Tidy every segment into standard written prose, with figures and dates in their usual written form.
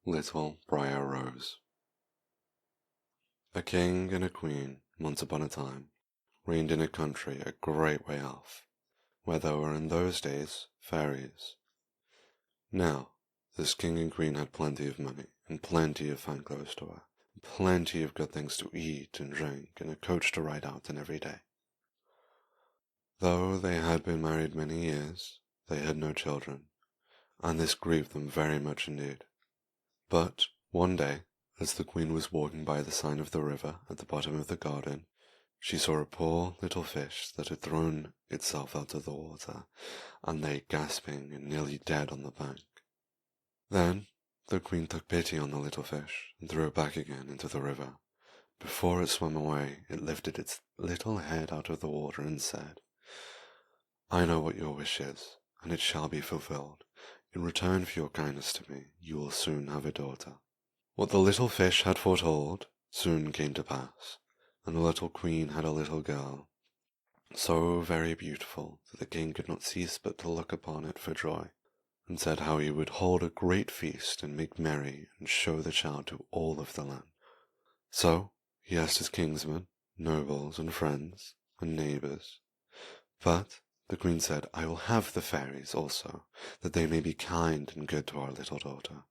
Little Briar Rose. A king and a queen, once upon a time, reigned in a country a great way off, where there were in those days fairies. Now, this king and queen had plenty of money, and plenty of fine clothes to wear, plenty of good things to eat and drink, and a coach to ride out in every day. Though they had been married many years, they had no children, and this grieved them very much indeed. But one day, as the queen was walking by the side of the river at the bottom of the garden, she saw a poor little fish that had thrown itself out of the water, and lay gasping and nearly dead on the bank. Then the queen took pity on the little fish and threw it back again into the river. Before it swam away, it lifted its little head out of the water and said, "I know what your wish is, and it shall be fulfilled. In return for your kindness to me, you will soon have a daughter." What the little fish had foretold soon came to pass, and the little queen had a little girl, so very beautiful that the king could not cease but to look upon it for joy, and said how he would hold a great feast and make merry and show the child to all of the land. So he asked his kinsmen, nobles, and friends, and neighbours. But the queen said, "I will have the fairies also, that they may be kind and good to our little daughter."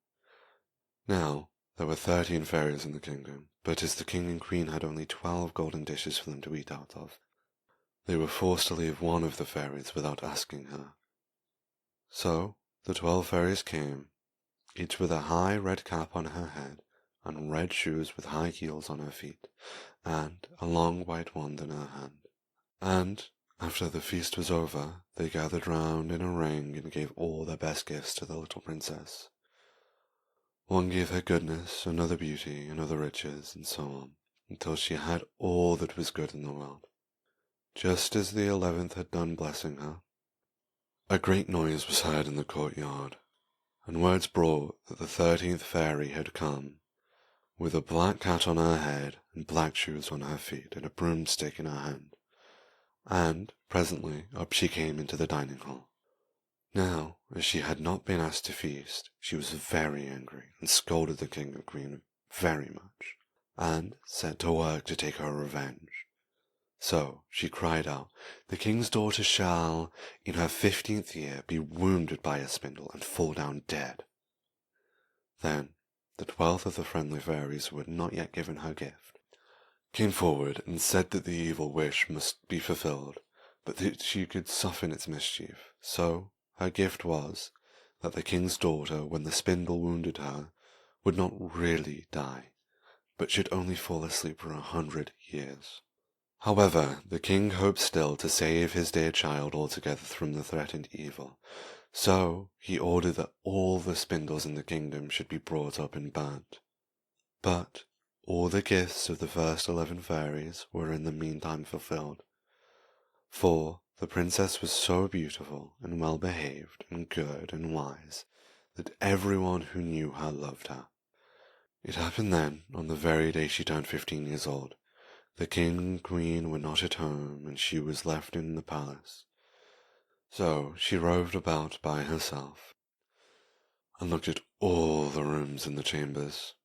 Now, there were 13 fairies in the kingdom, but as the king and queen had only 12 golden dishes for them to eat out of, they were forced to leave one of the fairies without asking her. So the 12 fairies came, each with a high red cap on her head, and red shoes with high heels on her feet, and a long white wand in her hand. And after the feast was over, they gathered round in a ring and gave all their best gifts to the little princess. One gave her goodness, another beauty, another riches, and so on, until she had all that was good in the world. Just as the 11th had done blessing her, a great noise was heard in the courtyard, and words brought that the 13th fairy had come, with a black hat on her head, and black shoes on her feet, and a broomstick in her hand, and presently up she came into the dining hall. Now, as she had not been asked to feast, she was very angry, and scolded the king and queen very much, and set to work to take her revenge. So she cried out, "The king's daughter shall, in her 15th year, be wounded by a spindle and fall down dead." Then the 12th of the friendly fairies, who had not yet given her gift, came forward and said that the evil wish must be fulfilled, but that she could soften its mischief. So her gift was that the king's daughter, when the spindle wounded her, would not really die, but should only fall asleep for 100 years. However, the king hoped still to save his dear child altogether from the threatened evil, so he ordered that all the spindles in the kingdom should be brought up and burnt. But all the gifts of the first 11 fairies were in the meantime fulfilled, for the princess was so beautiful and well behaved and good and wise that everyone who knew her loved her. It happened then, on the very day she turned 15 years old, the king and queen were not at home, and she was left in the palace. So she roved about by herself, and looked at all the rooms in the chambers,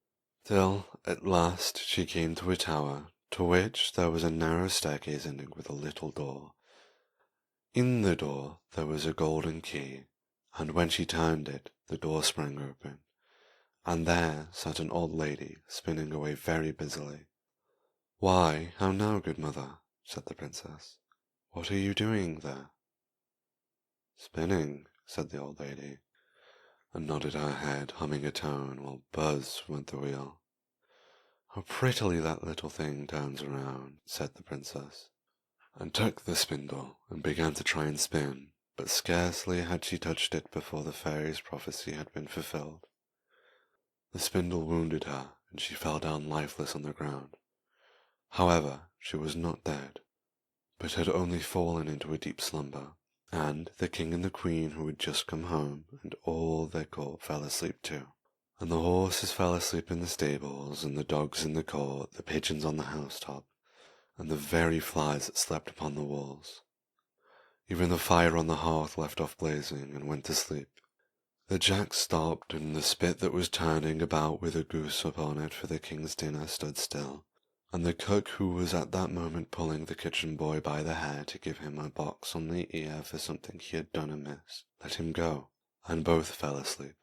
till at last she came to a tower, to which there was a narrow staircase ending with a little door. In the door there was a golden key, and when she turned it, the door sprang open, and there sat an old lady spinning away very busily. "Why, how now, good mother?" said the princess. "What are you doing there?" "Spinning," said the old lady, and nodded her head, humming a tune, while buzz went the wheel. "How prettily that little thing turns around," said the princess, and took the spindle and began to try and spin, but scarcely had she touched it before the fairy's prophecy had been fulfilled. The spindle wounded her, and she fell down lifeless on the ground. However, she was not dead, but had only fallen into a deep slumber, and the king and the queen, who had just come home, and all their court, fell asleep too. And the horses fell asleep in the stables, and the dogs in the court, the pigeons on the housetop, and the very flies that slept upon the walls. Even the fire on the hearth left off blazing and went to sleep, The jack stopped, and the spit that was turning about with a goose upon it for the king's dinner stood still, and the cook, who was at that moment pulling the kitchen boy by the hair to give him a box on the ear for something he had done amiss, let him go, and both fell asleep.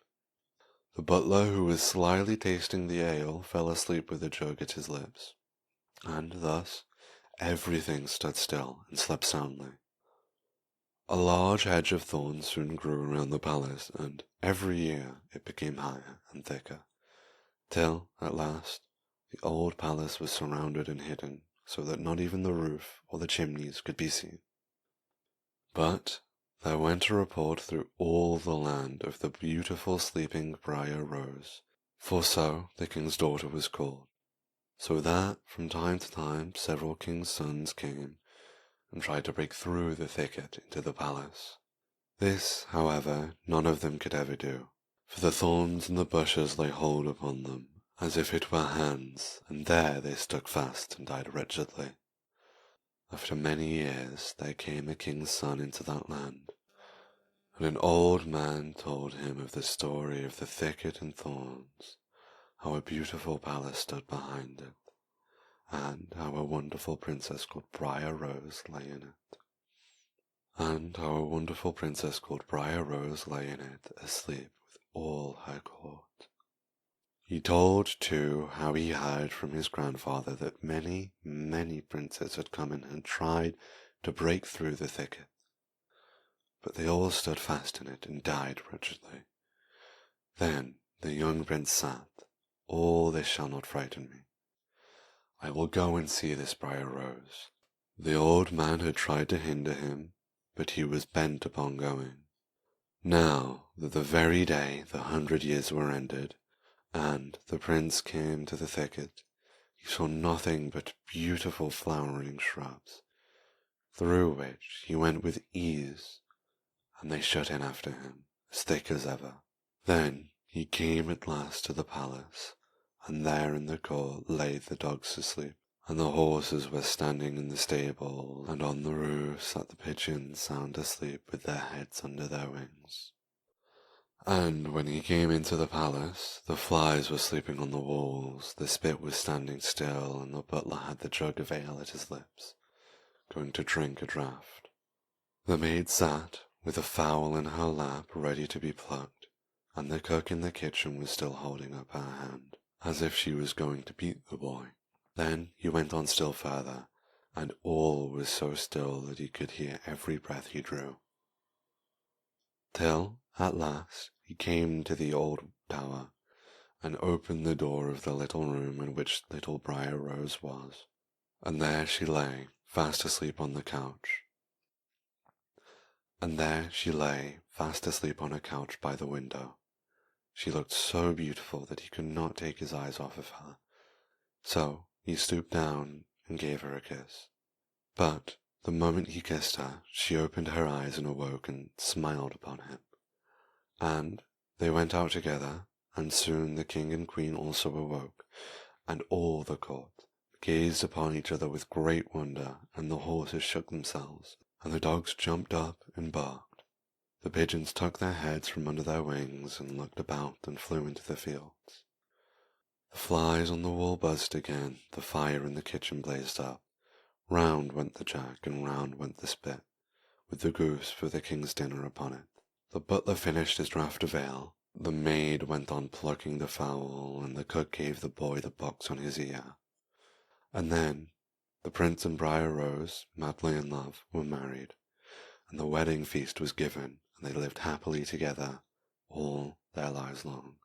The butler, who was slyly tasting the ale, fell asleep with a jug at his lips, and thus everything stood still and slept soundly. A large hedge of thorns soon grew around the palace, and every year it became higher and thicker, till, at last, the old palace was surrounded and hidden, so that not even the roof or the chimneys could be seen. But there went a report through all the land of the beautiful sleeping Briar Rose, for so the king's daughter was called, so that from time to time several kings' sons came and tried to break through the thicket into the palace. This, however, none of them could ever do, for the thorns and the bushes lay hold upon them, as if it were hands, and there they stuck fast and died wretchedly. After many years there came a king's son into that land, and an old man told him of the story of the thicket and thorns, how a beautiful palace stood behind it, and how a wonderful princess called Briar Rose lay in it. Asleep with all her court. He told, too, how he heard from his grandfather that many, many princes had come and had tried to break through the thicket, but they all stood fast in it and died wretchedly. Then the young prince sat, "All this shall not frighten me. I will go and see this Briar Rose." The old man had tried to hinder him, but he was bent upon going. Now that the very day the 100 years were ended, and the prince came to the thicket, he saw nothing but beautiful flowering shrubs, through which he went with ease, and they shut in after him, as thick as ever. Then he came at last to the palace, and there in the court lay the dogs asleep, and the horses were standing in the stable, and on the roof sat the pigeons sound asleep with their heads under their wings. And when he came into the palace, the flies were sleeping on the walls, the spit was standing still, and the butler had the jug of ale at his lips, going to drink a draught. The maid sat, with a fowl in her lap ready to be plucked, and the cook in the kitchen was still holding up her hand, as if she was going to beat the boy. Then he went on still further, and all was so still that he could hear every breath he drew, till, at last, he came to the old tower, and opened the door of the little room in which little Briar Rose was, and there she lay, fast asleep on a couch by the window. She looked so beautiful that he could not take his eyes off of her, so he stooped down and gave her a kiss. But the moment he kissed her, she opened her eyes and awoke and smiled upon him. And they went out together, and soon the king and queen also awoke, and all the court gazed upon each other with great wonder, and the horses shook themselves, and the dogs jumped up and barked. The pigeons took their heads from under their wings and looked about and flew into the fields. The flies on the wall buzzed again, the fire in the kitchen blazed up. Round went the jack, and round went the spit, with the goose for the king's dinner upon it. The butler finished his draught of ale, the maid went on plucking the fowl, and the cook gave the boy the box on his ear. And then the prince and Briar Rose, madly in love, were married, and the wedding feast was given, and they lived happily together all their lives long.